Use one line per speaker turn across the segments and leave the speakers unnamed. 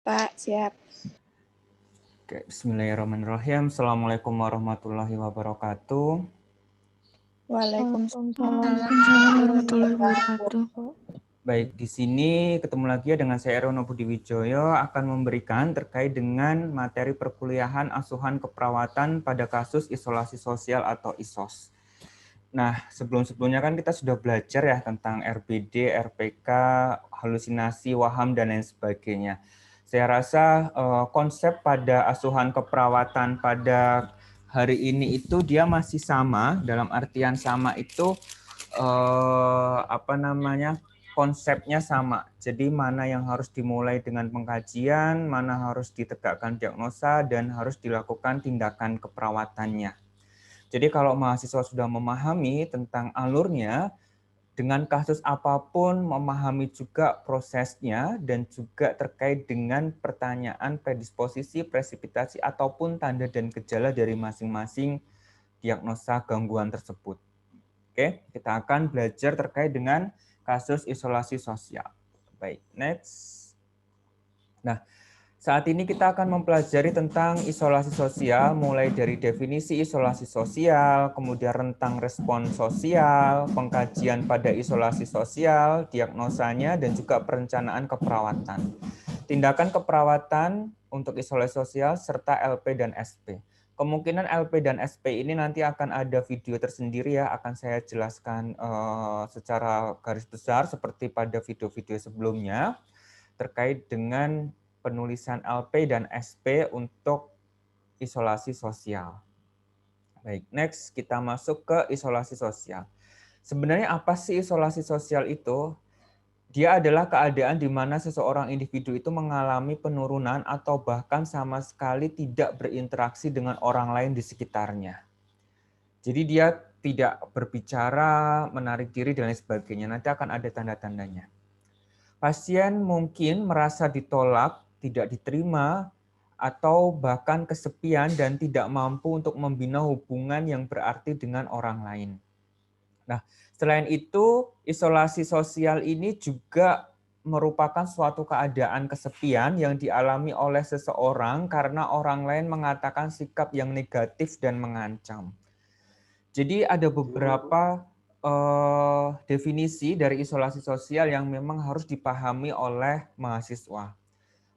Pak, siap.
Oke, bismillahirrahmanirrahim. Assalamualaikum warahmatullahi wabarakatuh.
Waalaikumsalam
Warahmatullahi wabarakatuh.
Baik, di sini ketemu lagi ya dengan saya Erono Budiwijoyo akan memberikan terkait dengan materi perkuliahan asuhan keperawatan pada kasus isolasi sosial atau ISOS. Nah, sebelum-sebelumnya kan kita sudah belajar ya tentang RBD, RPK, halusinasi, waham, dan lain sebagainya. Saya rasa konsep pada asuhan keperawatan pada hari ini itu dia masih sama, dalam artian sama itu konsepnya sama. Jadi mana yang harus dimulai dengan pengkajian, mana harus ditegakkan diagnosa, dan harus dilakukan tindakan keperawatannya. Jadi kalau mahasiswa sudah memahami tentang alurnya, dengan kasus apapun memahami juga prosesnya dan juga terkait dengan pertanyaan predisposisi, presipitasi, ataupun tanda dan gejala dari masing-masing diagnosa gangguan tersebut. Oke, kita akan belajar terkait dengan kasus isolasi sosial. Baik, next. Nah, saat ini kita akan mempelajari tentang isolasi sosial, mulai dari definisi isolasi sosial, kemudian rentang respon sosial, pengkajian pada isolasi sosial, diagnosanya, dan juga perencanaan keperawatan. Tindakan keperawatan untuk isolasi sosial, serta LP dan SP. Kemungkinan LP dan SP ini nanti akan ada video tersendiri ya, akan saya jelaskan secara garis besar seperti pada video-video sebelumnya, terkait dengan penulisan LP dan SP untuk isolasi sosial. Baik, next kita masuk ke isolasi sosial. Sebenarnya apa sih isolasi sosial itu? Dia adalah keadaan di mana seseorang individu itu mengalami penurunan atau bahkan sama sekali tidak berinteraksi dengan orang lain di sekitarnya. Jadi dia tidak berbicara, menarik diri, dan lain sebagainya. Nanti akan ada tanda-tandanya. Pasien mungkin merasa ditolak, tidak diterima, atau bahkan kesepian dan tidak mampu untuk membina hubungan yang berarti dengan orang lain. Nah, selain itu, isolasi sosial ini juga merupakan suatu keadaan kesepian yang dialami oleh seseorang karena orang lain mengatakan sikap yang negatif dan mengancam. Jadi ada beberapa definisi dari isolasi sosial yang memang harus dipahami oleh mahasiswa.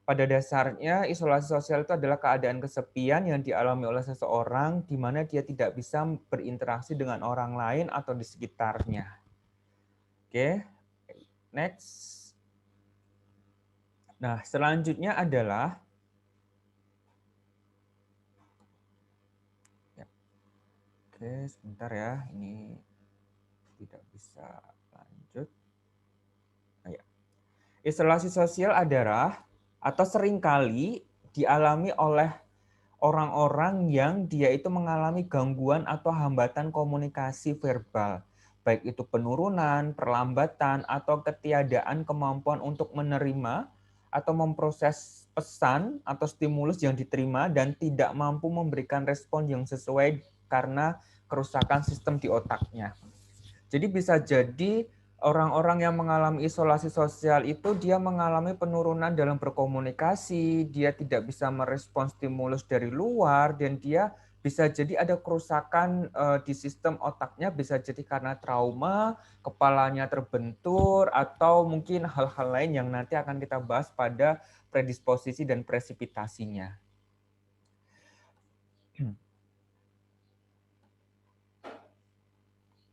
Pada dasarnya, isolasi sosial itu adalah keadaan kesepian yang dialami oleh seseorang di mana dia tidak bisa berinteraksi dengan orang lain atau di sekitarnya. Oke, next. Nah, selanjutnya adalah Oke, sebentar ya, ini tidak bisa lanjut. Nah, ya. Isolasi sosial adalah atau seringkali dialami oleh orang-orang yang dia itu mengalami gangguan atau hambatan komunikasi verbal, baik itu penurunan, perlambatan, atau ketiadaan kemampuan untuk menerima atau memproses pesan atau stimulus yang diterima dan tidak mampu memberikan respon yang sesuai karena kerusakan sistem di otaknya. Jadi bisa jadi orang-orang yang mengalami isolasi sosial itu dia mengalami penurunan dalam berkomunikasi, dia tidak bisa merespons stimulus dari luar, dan dia bisa jadi ada kerusakan di sistem otaknya, bisa jadi karena trauma, kepalanya terbentur, atau mungkin hal-hal lain yang nanti akan kita bahas pada predisposisi dan presipitasinya.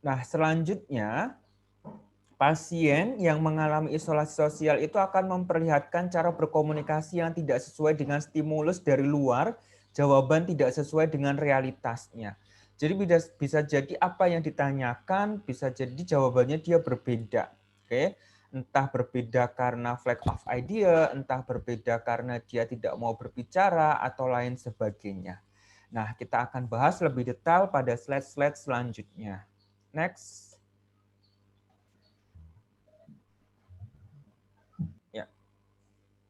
Nah, selanjutnya, pasien yang mengalami isolasi sosial itu akan memperlihatkan cara berkomunikasi yang tidak sesuai dengan stimulus dari luar, jawaban tidak sesuai dengan realitasnya. Jadi bisa jadi apa yang ditanyakan, bisa jadi jawabannya dia berbeda. Oke, entah berbeda karena lack of idea, entah berbeda karena dia tidak mau berbicara, atau lain sebagainya. Nah, kita akan bahas lebih detail pada slide-slide selanjutnya. Next. Ya.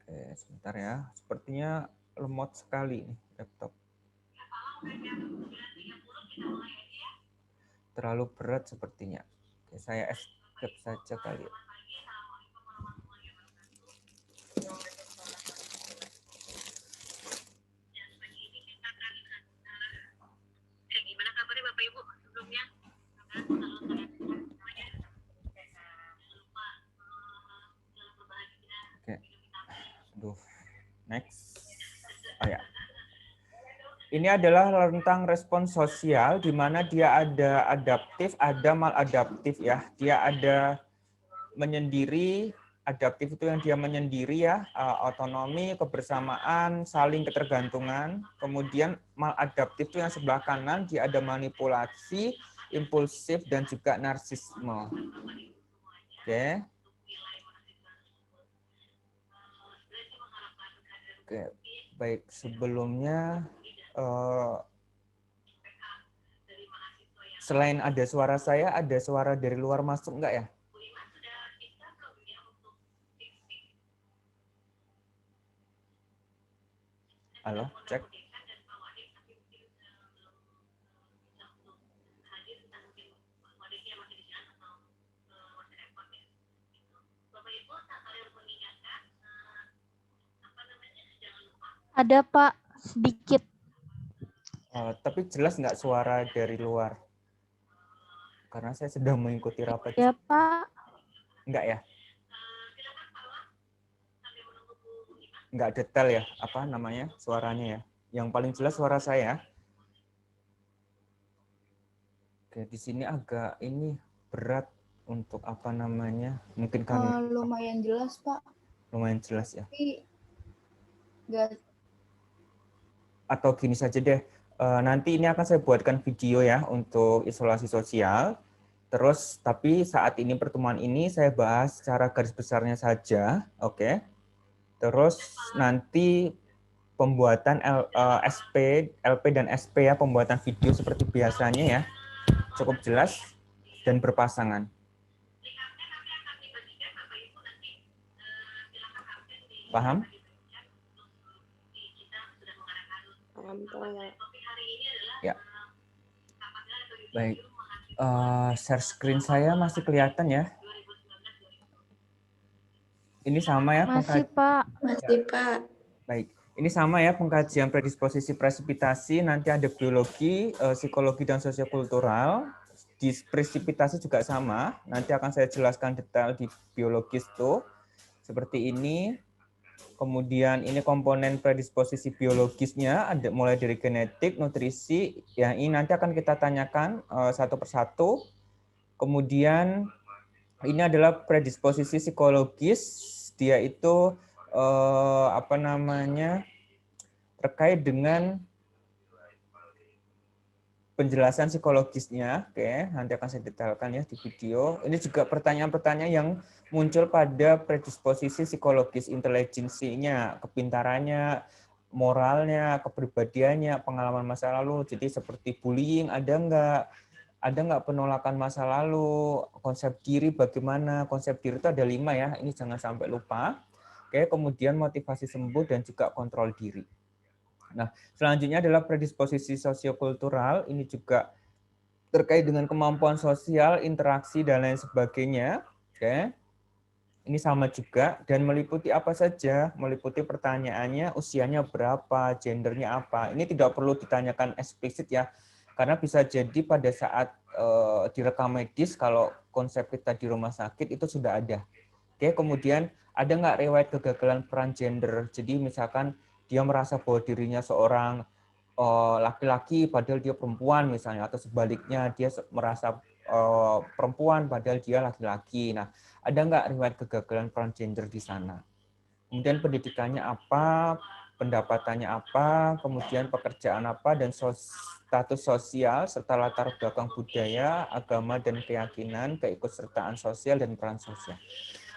Oke, sebentar ya. Sepertinya lemot sekali nih laptop. Terlalu berat sepertinya. Oke, saya escape saja kali ya. Next. Oh ya. Ini adalah rentang respons sosial di mana dia ada adaptif, ada maladaptif ya. Dia ada menyendiri, adaptif itu yang dia menyendiri ya, otonomi, kebersamaan, saling ketergantungan. Kemudian maladaptif itu yang sebelah kanan, dia ada manipulasi, impulsif, dan juga narsisme. Oke. Oke, baik sebelumnya selain ada suara saya, ada suara dari luar masuk enggak ya? Halo, cek.
Ada Pak, sedikit.
Tapi jelas nggak suara dari luar? Karena saya sedang mengikuti rapat.
Ya Pak.
Enggak ya? Enggak detail ya, apa namanya, suaranya ya. Yang paling jelas suara saya. Oke, di sini agak ini berat untuk apa namanya, mungkin karena
lumayan jelas Pak.
Lumayan jelas ya.
Tapi enggak.
Atau gini saja deh, nanti ini akan saya buatkan video ya untuk isolasi sosial. Terus, tapi saat ini pertemuan ini saya bahas secara garis besarnya saja, oke? Terus nanti pembuatan SP, LP dan SP ya, pembuatan video seperti biasanya ya, cukup jelas dan berpasangan. Paham? Ya. Baik. Share screen saya masih kelihatan ya? Ini sama ya?
Masih Pak.
Masih Pak.
Baik. Ini sama ya pengkajian predisposisi presipitasi. Nanti ada biologi, psikologi dan sosiokultural. Di presipitasi juga sama. Nanti akan saya jelaskan detail di biologis tuh. Seperti ini. Kemudian ini komponen predisposisi biologisnya, ada mulai dari genetik, nutrisi, yang ini nanti akan kita tanyakan satu persatu. Kemudian ini adalah predisposisi psikologis, dia itu apa namanya, terkait dengan penjelasan psikologisnya. Oke, nanti akan saya detailkan ya di video. Ini juga pertanyaan-pertanyaan yang muncul pada predisposisi psikologis, intelijensinya, kepintarannya, moralnya, kepribadiannya, pengalaman masa lalu. Jadi seperti bullying ada nggak penolakan masa lalu, konsep diri bagaimana, konsep diri itu ada 5 ya, ini jangan sampai lupa. Oke, kemudian motivasi sembuh dan juga kontrol diri. Nah, selanjutnya adalah predisposisi sosiokultural, ini juga terkait dengan kemampuan sosial, interaksi, dan lain sebagainya. Oke. Ini sama juga, dan meliputi apa saja, meliputi pertanyaannya, usianya berapa, gendernya apa. Ini tidak perlu ditanyakan eksplisit ya, karena bisa jadi pada saat direkam medis, kalau konsep kita di rumah sakit itu sudah ada. Oke, kemudian ada nggak riwayat kegagalan peran gender? Jadi misalkan dia merasa bahwa dirinya seorang laki-laki padahal dia perempuan misalnya, atau sebaliknya dia merasa perempuan padahal dia laki-laki. Nah, ada nggak riwayat kegagalan peran gender di sana? Kemudian pendidikannya apa, pendapatannya apa, kemudian pekerjaan apa, dan status sosial, serta latar belakang budaya, agama, dan keyakinan, keikutsertaan sosial, dan peran sosial.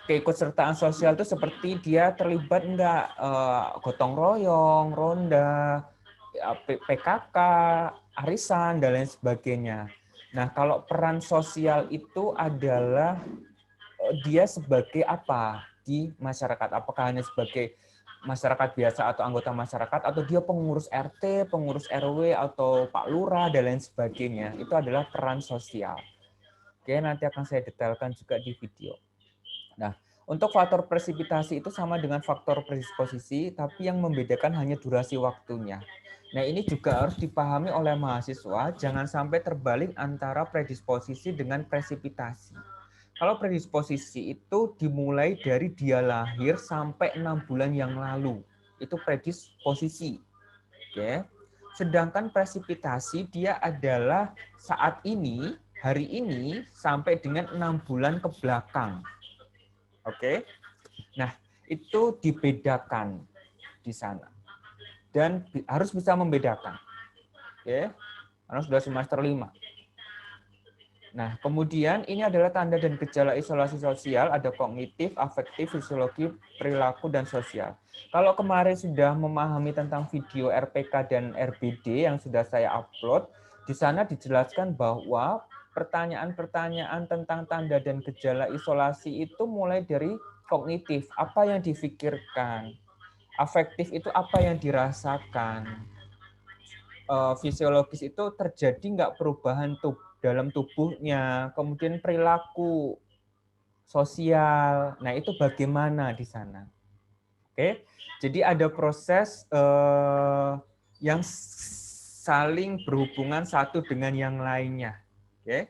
Keikutsertaan sosial itu seperti dia terlibat enggak gotong royong, ronda, PKK, arisan, dan lain sebagainya. Nah, kalau peran sosial itu adalah dia sebagai apa di masyarakat? Apakah hanya sebagai masyarakat biasa atau anggota masyarakat, atau dia pengurus RT, pengurus RW, atau Pak Lurah, dan lain sebagainya. Itu adalah peran sosial. Oke, nanti akan saya detailkan juga di video. Nah, untuk faktor presipitasi itu sama dengan faktor predisposisi, tapi yang membedakan hanya durasi waktunya. Nah, ini juga harus dipahami oleh mahasiswa, jangan sampai terbalik antara predisposisi dengan presipitasi. Kalau predisposisi itu dimulai dari dia lahir sampai 6 bulan yang lalu. itu predisposisi. Oke. Sedangkan presipitasi dia adalah saat ini, hari ini sampai dengan 6 bulan ke belakang. Oke. Nah, itu dibedakan di sana. Dan harus bisa membedakan. Oke. Karena sudah semester 5. Nah, kemudian ini adalah tanda dan gejala isolasi sosial, ada kognitif, afektif, fisiologi, perilaku, dan sosial. Kalau kemarin sudah memahami tentang video RPK dan RBD yang sudah saya upload, di sana dijelaskan bahwa pertanyaan-pertanyaan tentang tanda dan gejala isolasi itu mulai dari kognitif, apa yang difikirkan, afektif itu apa yang dirasakan, fisiologis itu terjadi nggak perubahan dalam tubuhnya, kemudian perilaku sosial. Nah, itu bagaimana di sana? Oke, jadi ada proses yang saling berhubungan satu dengan yang lainnya. Oke,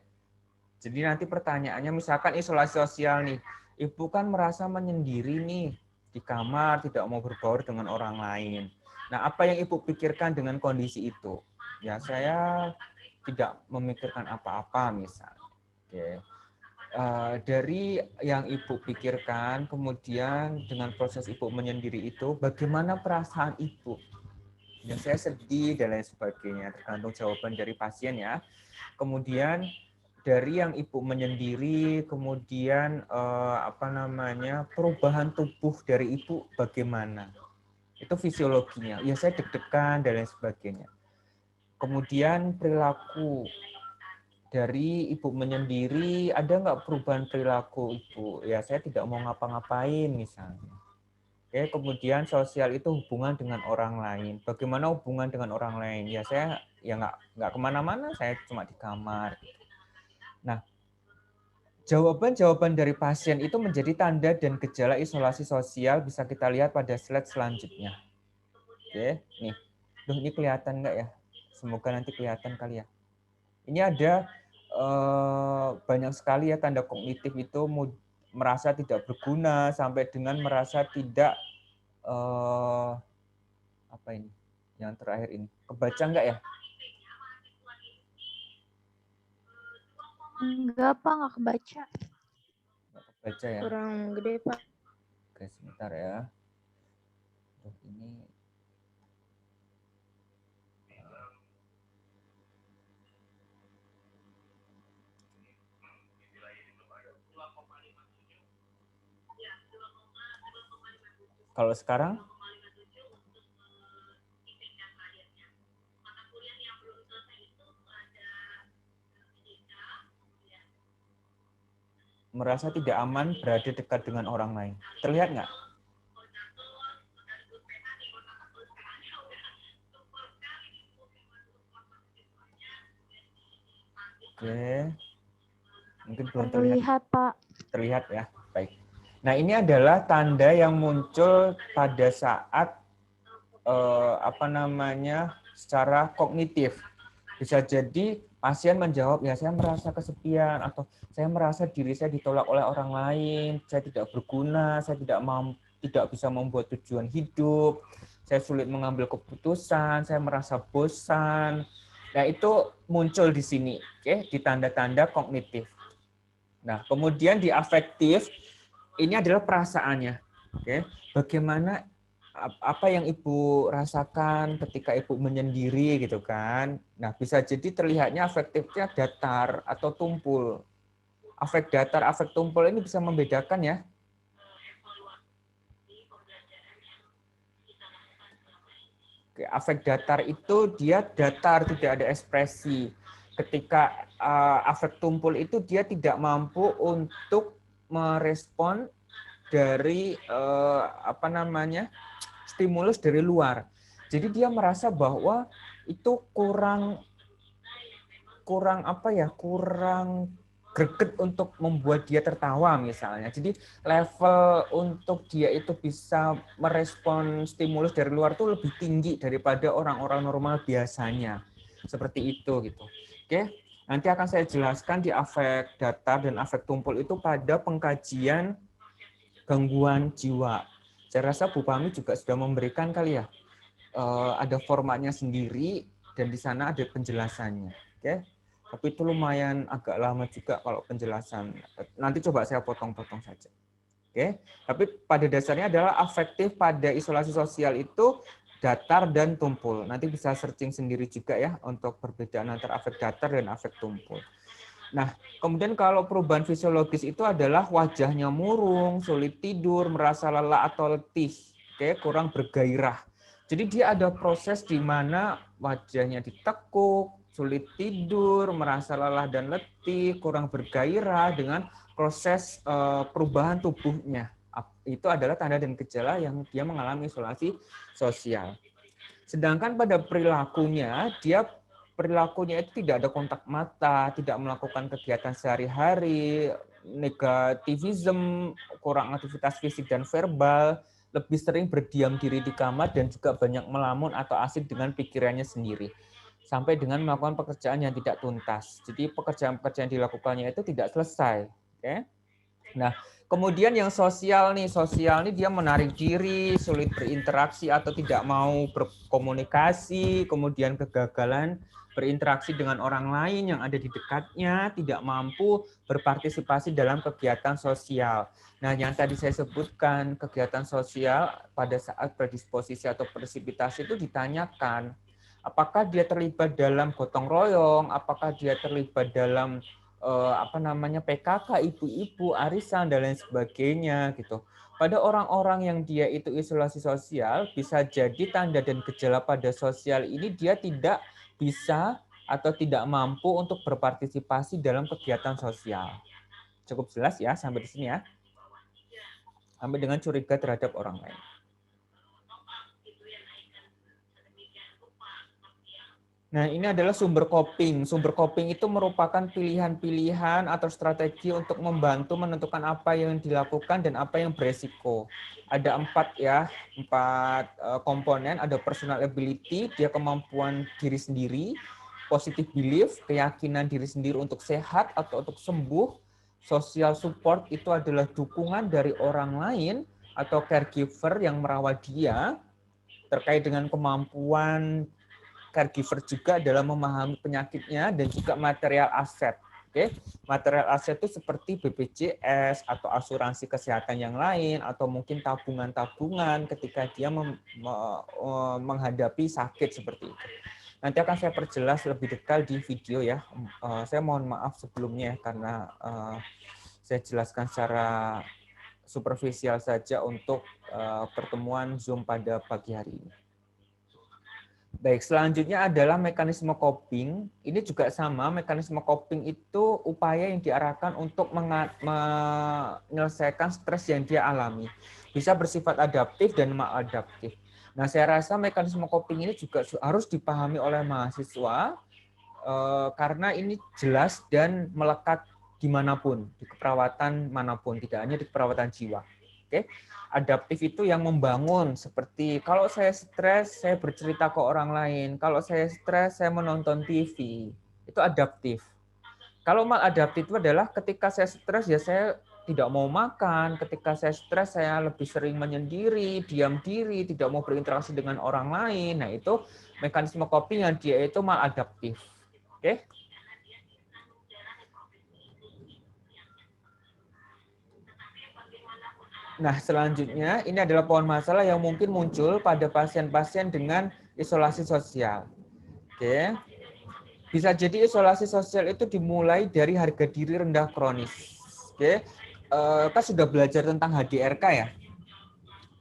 jadi nanti pertanyaannya misalkan isolasi sosial nih, ibu kan merasa menyendiri nih di kamar, tidak mau berbaur dengan orang lain. Nah, apa yang ibu pikirkan dengan kondisi itu? Ya, saya tidak memikirkan apa-apa misalnya. Oke. Dari yang ibu pikirkan, kemudian dengan proses ibu menyendiri itu, bagaimana perasaan ibu? Ya, saya sedih dan lain sebagainya, tergantung jawaban dari pasien ya. Kemudian dari yang ibu menyendiri, kemudian perubahan tubuh dari ibu bagaimana? Itu fisiologinya. Ya, saya deg-degan dan lain sebagainya. Kemudian perilaku dari ibu menyendiri, ada nggak perubahan perilaku ibu? Ya, saya tidak mau ngapa-ngapain misalnya. Oke, kemudian sosial itu hubungan dengan orang lain. Bagaimana hubungan dengan orang lain? Ya, saya ya nggak kemana-mana, saya cuma di kamar. Nah, jawaban-jawaban dari pasien itu menjadi tanda dan gejala isolasi sosial, bisa kita lihat pada slide selanjutnya. Oke, nih. Duh, ini kelihatan nggak ya? Semoga nanti kelihatan kali ya. Ini ada banyak sekali ya tanda kognitif itu merasa tidak berguna sampai dengan merasa tidak apa ini? Yang terakhir ini. Kebaca nggak ya?
Enggak, Pak, nggak kebaca.
Nggak kebaca ya?
Kurang gede, Pak.
Oke, sebentar ya. Ini kalau sekarang merasa tidak aman berada dekat dengan orang lain. Terlihat nggak? Oke. Mungkin belum
Terlihat, Pak.
terlihat ya. Baik. Nah, ini adalah tanda yang muncul pada saat secara kognitif. Bisa jadi pasien menjawab, ya saya merasa kesepian, atau saya merasa diri saya ditolak oleh orang lain, saya tidak berguna, saya tidak bisa membuat tujuan hidup, saya sulit mengambil keputusan, saya merasa bosan. Nah, itu muncul di sini, oke, di tanda-tanda kognitif. Nah, kemudian di afektif, ini adalah perasaannya. Oke, bagaimana apa yang ibu rasakan ketika ibu menyendiri gitu kan? Nah, bisa jadi terlihatnya afektifnya datar atau tumpul. Afek datar, afek tumpul ini bisa membedakan ya. Oke, afek datar itu dia datar, tidak ada ekspresi. Ketika afek tumpul itu dia tidak mampu untuk merespon dari stimulus dari luar. Jadi dia merasa bahwa itu kurang greget untuk membuat dia tertawa misalnya. Jadi level untuk dia itu bisa merespon stimulus dari luar itu lebih tinggi daripada orang-orang normal biasanya. Seperti itu gitu. Oke. Nanti akan saya jelaskan di afek datar dan afek tumpul itu pada pengkajian gangguan jiwa. Saya rasa Bu Pami juga sudah memberikan kali ya, ada formatnya sendiri dan di sana ada penjelasannya. Oke, tapi itu lumayan agak lama juga kalau penjelasan. Nanti coba saya potong-potong saja. Oke, tapi pada dasarnya adalah afektif pada isolasi sosial itu datar dan tumpul. Nanti bisa searching sendiri juga ya untuk perbedaan antara afek datar dan afek tumpul. Nah, kemudian kalau perubahan fisiologis itu adalah wajahnya murung, sulit tidur, merasa lelah atau letih, oke, kurang bergairah. Jadi dia ada proses di mana wajahnya ditekuk, sulit tidur, merasa lelah dan letih, kurang bergairah dengan proses perubahan tubuhnya. Itu adalah tanda dan gejala yang dia mengalami isolasi sosial. Sedangkan pada perilakunya, perilakunya itu tidak ada kontak mata, tidak melakukan kegiatan sehari-hari, negativism, kurang aktivitas fisik dan verbal, lebih sering berdiam diri di kamar dan juga banyak melamun atau asik dengan pikirannya sendiri. Sampai dengan melakukan pekerjaan yang tidak tuntas. Jadi pekerjaan-pekerjaan yang dilakukannya itu tidak selesai. Oke. Nah, kemudian yang sosial nih dia menarik diri, sulit berinteraksi atau tidak mau berkomunikasi, kemudian kegagalan berinteraksi dengan orang lain yang ada di dekatnya, tidak mampu berpartisipasi dalam kegiatan sosial. Nah, yang tadi saya sebutkan, kegiatan sosial pada saat predisposisi atau presipitasi itu ditanyakan, apakah dia terlibat dalam gotong royong, apakah dia terlibat dalam PKK, ibu-ibu, arisan dan lain sebagainya gitu. Pada orang-orang yang dia itu isolasi sosial, bisa jadi tanda dan gejala pada sosial ini dia tidak bisa atau tidak mampu untuk berpartisipasi dalam kegiatan sosial. Cukup jelas ya sampai di sini ya. Sampai dengan curiga terhadap orang lain. Nah, ini adalah sumber coping. Sumber coping itu merupakan pilihan-pilihan atau strategi untuk membantu menentukan apa yang dilakukan dan apa yang beresiko. Ada empat komponen. Ada personal ability, dia kemampuan diri sendiri. Positive belief, keyakinan diri sendiri untuk sehat atau untuk sembuh. Social support itu adalah dukungan dari orang lain atau caregiver yang merawat dia terkait dengan kemampuan caregiver juga dalam memahami penyakitnya dan juga material aset. Oke, material aset itu seperti BPJS atau asuransi kesehatan yang lain atau mungkin tabungan-tabungan ketika dia menghadapi sakit seperti itu. Nanti akan saya perjelas lebih detail di video ya. Saya mohon maaf sebelumnya karena saya jelaskan secara superficial saja untuk pertemuan Zoom pada pagi hari ini. Baik, selanjutnya adalah mekanisme coping. Ini juga sama, mekanisme coping itu upaya yang diarahkan untuk menyelesaikan stres yang dia alami. Bisa bersifat adaptif dan maladaptif. Nah, saya rasa mekanisme coping ini juga harus dipahami oleh mahasiswa karena ini jelas dan melekat dimanapun, di keperawatan manapun, tidak hanya di keperawatan jiwa. Oke. Adaptif itu yang membangun, seperti kalau saya stres, saya bercerita ke orang lain. Kalau saya stres, saya menonton TV. Itu adaptif. Kalau maladaptif itu adalah ketika saya stres, ya saya tidak mau makan. Ketika saya stres, saya lebih sering menyendiri, diam diri, tidak mau berinteraksi dengan orang lain. Nah, itu mekanisme coping yang dia itu maladaptif. Oke? Nah, selanjutnya ini adalah pohon masalah yang mungkin muncul pada pasien-pasien dengan isolasi sosial. Oke. Bisa jadi isolasi sosial itu dimulai dari harga diri rendah kronis. Oke. Kita sudah belajar tentang HDRK ya.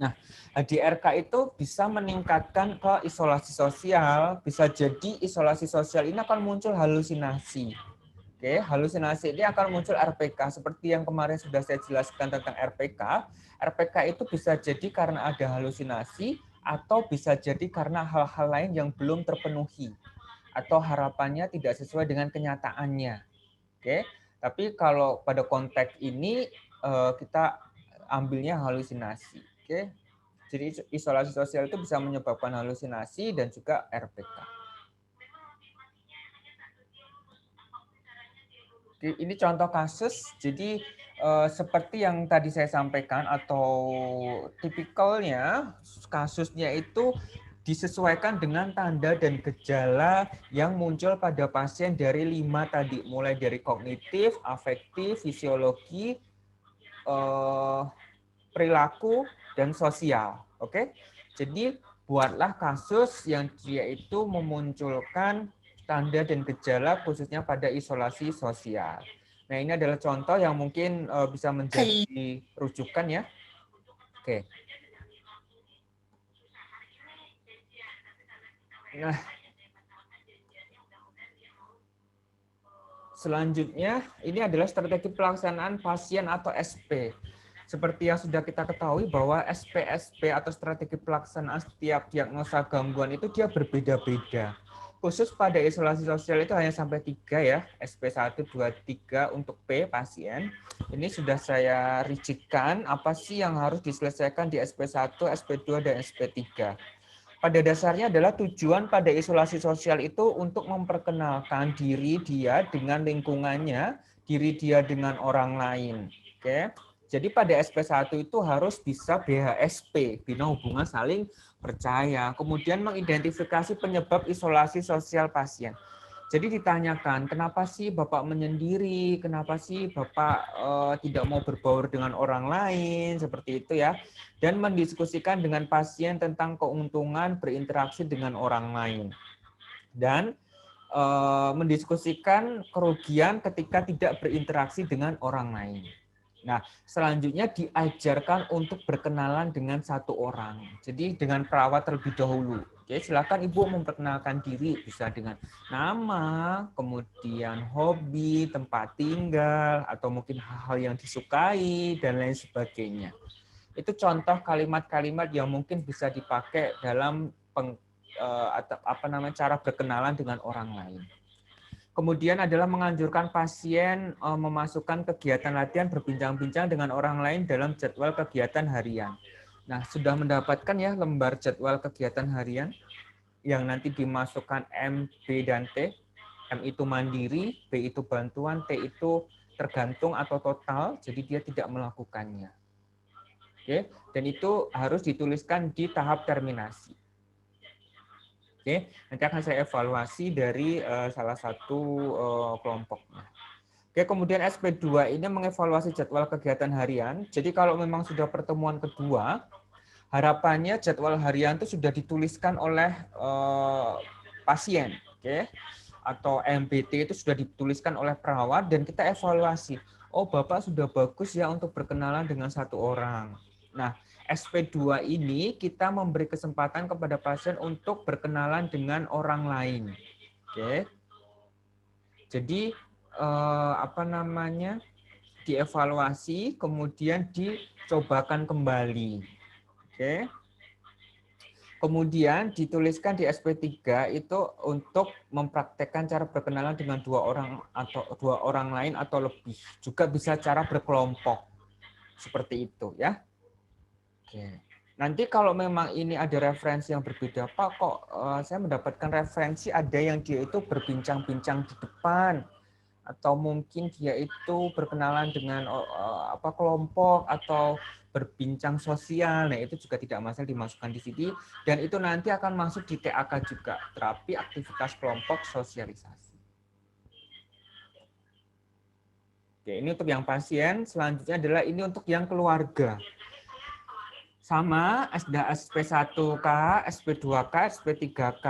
Nah, HDRK itu bisa meningkatkan ke isolasi sosial, bisa jadi isolasi sosial ini akan muncul halusinasi. Oke, halusinasi ini akan muncul RPK seperti yang kemarin sudah saya jelaskan tentang RPK. RPK itu bisa jadi karena ada halusinasi atau bisa jadi karena hal-hal lain yang belum terpenuhi atau harapannya tidak sesuai dengan kenyataannya. Oke, tapi kalau pada konteks ini kita ambilnya halusinasi. Oke, jadi isolasi sosial itu bisa menyebabkan halusinasi dan juga RPK. Ini contoh kasus, jadi seperti yang tadi saya sampaikan atau tipikalnya kasusnya itu disesuaikan dengan tanda dan gejala yang muncul pada pasien dari 5 tadi, mulai dari kognitif, afektif, fisiologi, perilaku, dan sosial. Oke? Jadi buatlah kasus yang dia itu memunculkan tanda dan gejala khususnya pada isolasi sosial. Nah, ini adalah contoh yang mungkin bisa menjadi rujukan ya. Oke. Nah, selanjutnya ini adalah strategi pelaksanaan pasien atau SP. Seperti yang sudah kita ketahui bahwa SP atau strategi pelaksanaan setiap diagnosa gangguan itu dia berbeda-beda. Khusus pada isolasi sosial itu hanya sampai 3 ya, SP1, 2, 3 untuk P pasien. Ini sudah saya rigidkan apa sih yang harus diselesaikan di SP1, SP2, dan SP3. Pada dasarnya adalah tujuan pada isolasi sosial itu untuk memperkenalkan diri dia dengan lingkungannya, diri dia dengan orang lain. Oke. Jadi pada SP1 itu harus bisa BHSP, bina hubungan saling percaya. Kemudian mengidentifikasi penyebab isolasi sosial pasien. Jadi ditanyakan, kenapa sih Bapak menyendiri? Kenapa sih Bapak tidak mau berbaur dengan orang lain? Seperti itu ya. Dan mendiskusikan dengan pasien tentang keuntungan berinteraksi dengan orang lain. Dan mendiskusikan kerugian ketika tidak berinteraksi dengan orang lain. Nah, selanjutnya diajarkan untuk berkenalan dengan satu orang. Jadi dengan perawat terlebih dahulu. Oke, silakan Ibu memperkenalkan diri, bisa dengan nama, kemudian hobi, tempat tinggal, atau mungkin hal-hal yang disukai dan lain sebagainya. Itu contoh kalimat-kalimat yang mungkin bisa dipakai dalam cara berkenalan dengan orang lain. Kemudian adalah menganjurkan pasien memasukkan kegiatan latihan berbincang-bincang dengan orang lain dalam jadwal kegiatan harian. Nah, sudah mendapatkan ya lembar jadwal kegiatan harian yang nanti dimasukkan M, B, dan T. M itu mandiri, B itu bantuan, T itu tergantung atau total, jadi dia tidak melakukannya. Oke, dan itu harus dituliskan di tahap terminasi. Oke, nanti akan saya evaluasi dari salah satu kelompoknya. Oke, kemudian SP2 ini mengevaluasi jadwal kegiatan harian. Jadi kalau memang sudah pertemuan kedua, harapannya jadwal harian itu sudah dituliskan oleh pasien, oke? Atau MBT itu sudah dituliskan oleh perawat dan kita evaluasi. Oh, Bapak sudah bagus ya untuk berkenalan dengan satu orang. Nah, SP2 ini kita memberi kesempatan kepada pasien untuk berkenalan dengan orang lain. Oke. Jadi dievaluasi kemudian dicobakan kembali. Oke. Kemudian dituliskan di SP3 itu untuk mempraktekkan cara berkenalan dengan dua orang lain atau lebih. Juga bisa cara berkelompok. Seperti itu ya. Oke. Nanti kalau memang ini ada referensi yang berbeda, Pak, kok saya mendapatkan referensi ada yang dia itu berbincang-bincang di depan, atau mungkin dia itu berkenalan dengan kelompok atau berbincang sosial. Nah, itu juga tidak masalah dimasukkan di sini dan itu nanti akan masuk di TAK juga, terapi aktivitas kelompok sosialisasi. Oke, ini untuk yang pasien, selanjutnya adalah ini untuk yang keluarga. Sama, SP1K, SP2K, SP3K,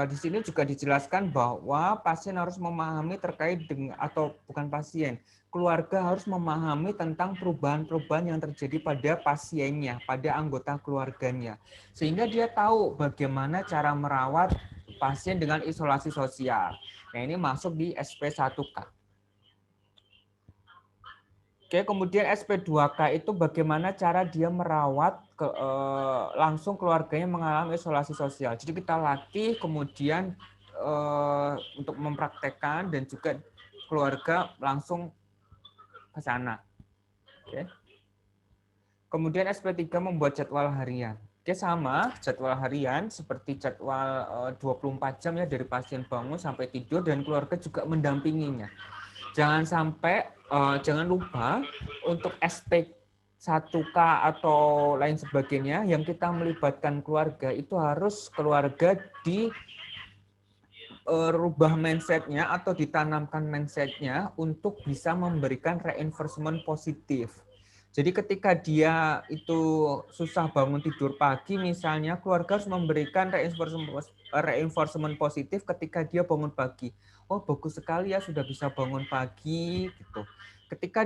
di sini juga dijelaskan bahwa pasien harus memahami terkait dengan, atau bukan pasien, keluarga harus memahami tentang perubahan-perubahan yang terjadi pada pasiennya, pada anggota keluarganya. Sehingga dia tahu bagaimana cara merawat pasien dengan isolasi sosial. Nah, ini masuk di SP1K. Oke, kemudian SP2K itu bagaimana cara dia merawat langsung keluarganya mengalami isolasi sosial. Jadi kita latih kemudian untuk mempraktekkan dan juga keluarga langsung ke sana. Oke. Kemudian SP3 membuat jadwal harian. Oke, sama jadwal harian seperti jadwal 24 jam ya dari pasien bangun sampai tidur dan keluarga juga mendampinginya. jangan lupa untuk SP1K atau lain sebagainya yang kita melibatkan keluarga itu harus keluarga di rubah mindset-nya atau ditanamkan mindset-nya untuk bisa memberikan reinforcement positif. Jadi ketika dia itu susah bangun tidur pagi misalnya, keluarga harus memberikan reinforcement positif ketika dia bangun pagi. Oh, bagus sekali ya sudah bisa bangun pagi gitu. Ketika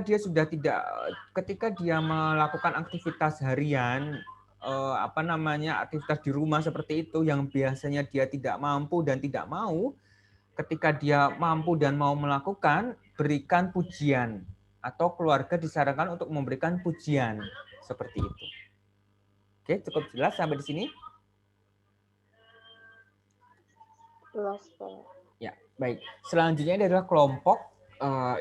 dia melakukan aktivitas harian aktivitas di rumah seperti itu yang biasanya dia tidak mampu dan tidak mau, ketika dia mampu dan mau melakukan, berikan pujian atau keluarga disarankan untuk memberikan pujian seperti itu. Oke, cukup jelas sampai di sini?
Jelas, Pak.
Ya, baik. Selanjutnya adalah kelompok.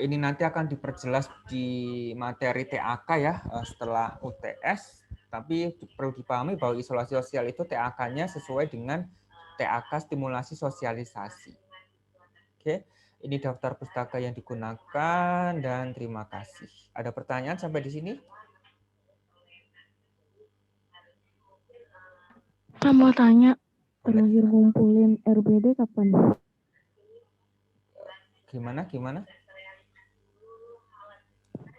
Ini nanti akan diperjelas di materi TAK ya setelah UTS. Tapi perlu dipahami bahwa isolasi sosial itu TAK-nya sesuai dengan TAK stimulasi sosialisasi. Oke, ini daftar pustaka yang digunakan dan terima kasih. Ada pertanyaan sampai di sini?
Saya mau tanya, terakhir ngumpulin RBD kapan?
Gimana?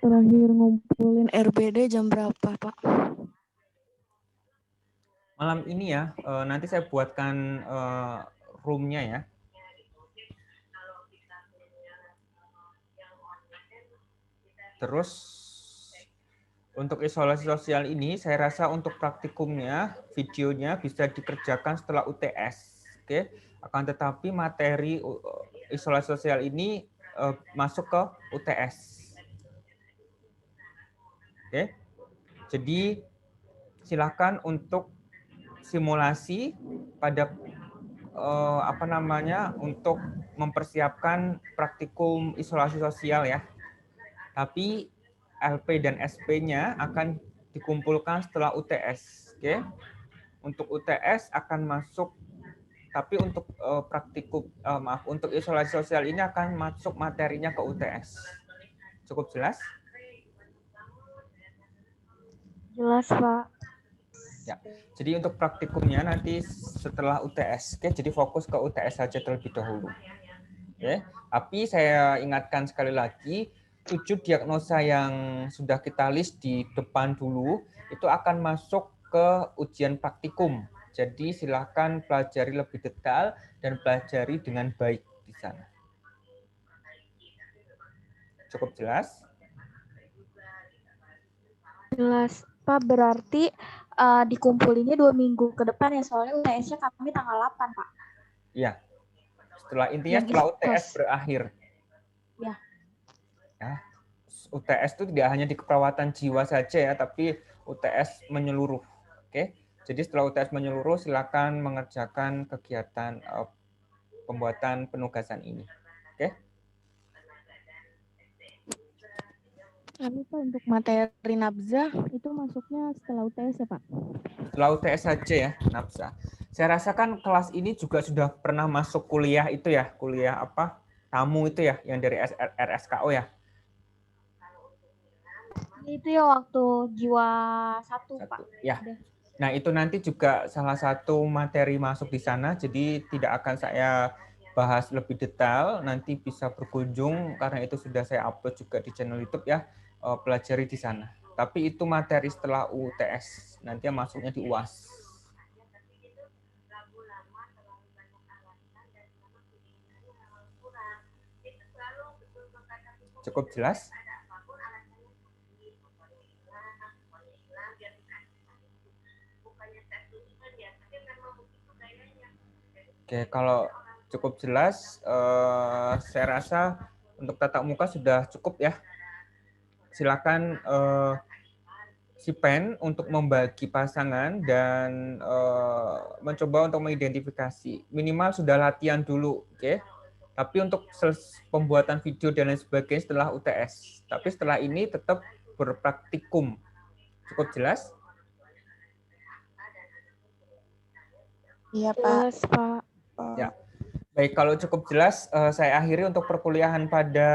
Terakhir ngumpulin RBD jam berapa, Pak?
Malam ini ya, nanti saya buatkan room-nya ya. Terus untuk isolasi sosial ini, saya rasa untuk praktikumnya, videonya bisa dikerjakan setelah UTS. Oke, akan tetapi materi isolasi sosial ini masuk ke UTS. Oke, jadi silakan untuk simulasi pada untuk mempersiapkan praktikum isolasi sosial ya. Tapi LP dan SP-nya akan dikumpulkan setelah UTS. Oke. Untuk UTS akan masuk, tapi untuk untuk isolasi sosial ini akan masuk materinya ke UTS. Cukup jelas?
Jelas, Pak.
Ya. Jadi untuk praktikumnya nanti setelah UTS. Oke, jadi fokus ke UTS saja terlebih dahulu. Oke. Tapi saya ingatkan sekali lagi, 7 diagnosa yang sudah kita list di depan dulu itu akan masuk ke ujian praktikum. Jadi silakan pelajari lebih detail dan pelajari dengan baik di sana. Cukup jelas?
Jelas. Pak, berarti dikumpulinnya 2 minggu ke depan ya, soalnya UTS-nya kami tanggal 8, Pak.
Iya. Setelah
Yang
UTS
isos.
berakhir.
Ya.
Ya. UTS itu tidak hanya di keperawatan jiwa saja ya, tapi UTS menyeluruh. Oke. Jadi setelah UTS menyeluruh, silakan mengerjakan kegiatan pembuatan penugasan ini. Oke.
Lalu Pak, untuk materi nabzah itu masuknya setelah UTS ya, Pak?
Setelah UTS saja ya, nabzah. Saya rasa kan kelas ini juga sudah pernah masuk kuliah itu ya, kuliah tamu itu ya, yang dari RSKO ya.
Itu ya waktu jiwa 1, Pak.
Ya. Nah, itu nanti juga salah satu materi masuk di sana, jadi tidak akan saya bahas lebih detail, nanti bisa berkunjung karena itu sudah saya upload juga di channel YouTube ya, pelajari di sana. Tapi itu materi setelah UTS, nanti yang masuknya di UAS. Cukup jelas? Oke, kalau cukup jelas, saya rasa untuk tatap muka sudah cukup ya. Silakan si pen untuk membagi pasangan dan mencoba untuk mengidentifikasi. Minimal sudah latihan dulu, oke? Tapi untuk pembuatan video dan lain sebagainya setelah UTS. Tapi setelah ini tetap berpraktikum. Cukup jelas?
Iya, Pak.
Jelas, Pak.
Ya. Baik, kalau cukup jelas, saya akhiri untuk perkuliahan pada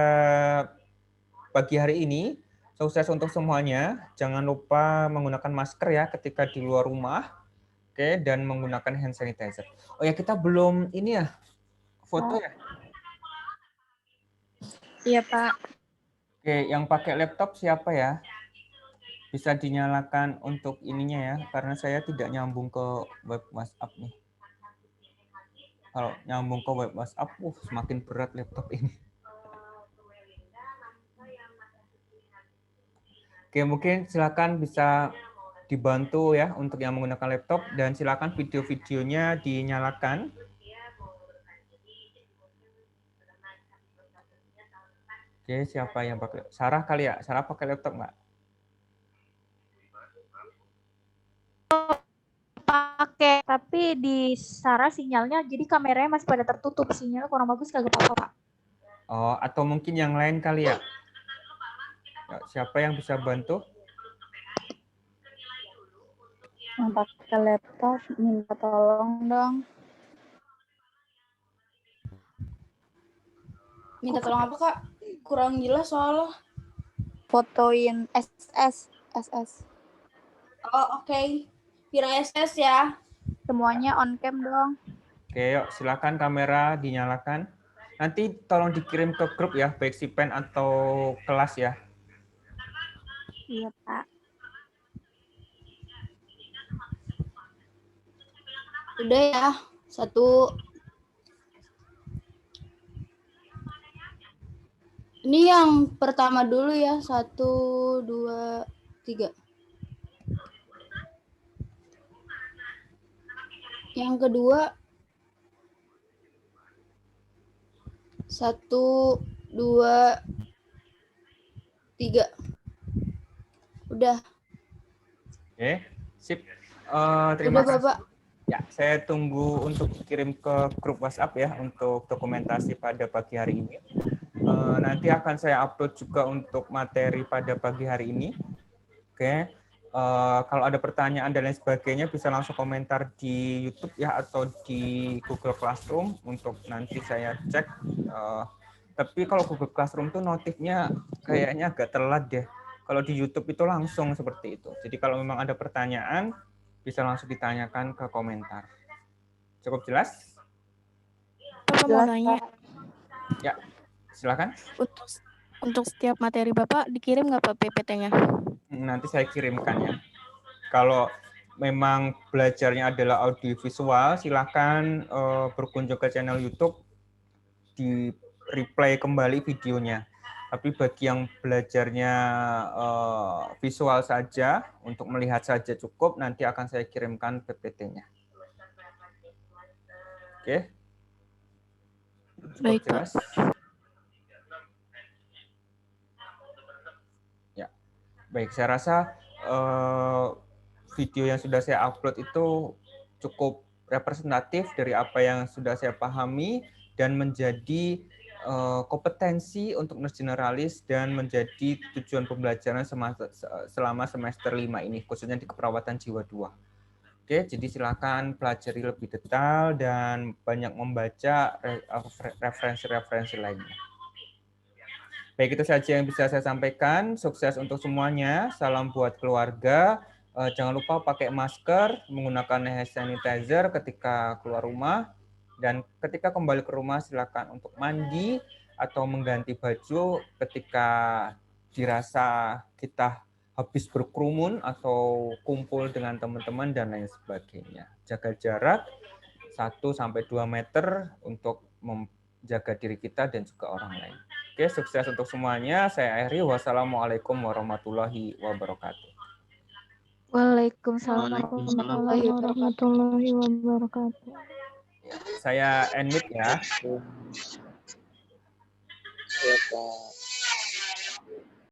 pagi hari ini. Sukses untuk semuanya. Jangan lupa menggunakan masker ya ketika di luar rumah. Oke, dan menggunakan hand sanitizer. Oh ya, kita belum ini ya, foto ya.
Iya, Pak.
Oke, yang pakai laptop siapa ya? Bisa dinyalakan untuk ininya ya, karena saya tidak nyambung ke web WhatsApp nih. Kalau nyambung ke web WhatsApp, semakin berat laptop ini. Oke, mungkin silakan bisa dibantu ya untuk yang menggunakan laptop, dan silakan video-videonya dinyalakan. Oke, siapa yang pakai? Sarah kali ya? Sarah pakai laptop nggak?
Pakai, tapi di Sarah sinyalnya jadi kameranya masih pada tertutup, sinyalnya kurang bagus kagak apa-apa, Pak.
Oh, atau mungkin yang lain kali ya? Ya, siapa yang bisa bantu?
Yang pakai laptop minta tolong dong. Minta tolong apa, Kak? Kurang jelas soalnya. Fotoin SS. Oh, oke. Kira SS ya.
Semuanya on cam dong.
Oke, yuk silakan kamera dinyalakan. Nanti tolong dikirim ke grup ya, baik Sipen atau kelas ya.
Iya, Pak.
Udah ya. 1. Ini yang pertama dulu ya. 1, 2, 3. Yang kedua 1, 2, 3. Udah.
Oke, sip.
Udah,
Terima kasih.
Bapak.
Ya, saya tunggu untuk kirim ke grup WhatsApp ya untuk dokumentasi pada pagi hari ini. Nanti akan saya upload juga untuk materi pada pagi hari ini. Oke, kalau ada pertanyaan dan lain sebagainya bisa langsung komentar di YouTube ya atau di Google Classroom untuk nanti saya cek. Tapi kalau Google Classroom tuh notifnya kayaknya agak telat deh. Kalau di YouTube itu langsung seperti itu. Jadi kalau memang ada pertanyaan bisa langsung ditanyakan ke komentar. Cukup jelas?
Bapak mau nanya,
Ya, silakan.
untuk setiap materi Bapak dikirim nggak Pak PPT-nya?
Nanti saya kirimkan ya. Kalau memang belajarnya adalah audiovisual, silakan berkunjung ke channel YouTube, di replay kembali videonya. Tapi bagi yang belajarnya visual saja, untuk melihat saja cukup, nanti akan saya kirimkan PPT-nya. Oke?
Baik, Pak.
Jelas? Ya, baik. Saya rasa video yang sudah saya upload itu cukup representatif dari apa yang sudah saya pahami dan menjadi kompetensi untuk nurse generalis dan menjadi tujuan pembelajaran selama semester 5 ini, khususnya di keperawatan jiwa 2. Oke, jadi silakan pelajari lebih detail dan banyak membaca referensi-referensi lainnya. Baik, itu saja yang bisa saya sampaikan. Sukses untuk semuanya. Salam buat keluarga. Jangan lupa pakai masker, menggunakan hand sanitizer ketika keluar rumah. Dan ketika kembali ke rumah, silakan untuk mandi atau mengganti baju ketika dirasa kita habis berkerumun atau kumpul dengan teman-teman dan lain sebagainya. Jaga jarak 1-2 meter untuk menjaga diri kita dan juga orang lain. Oke, sukses untuk semuanya. Saya akhiri. Wassalamualaikum warahmatullahi wabarakatuh.
Waalaikumsalam
Warahmatullahi wabarakatuh.
Saya end mic ya.
Ya, Pak.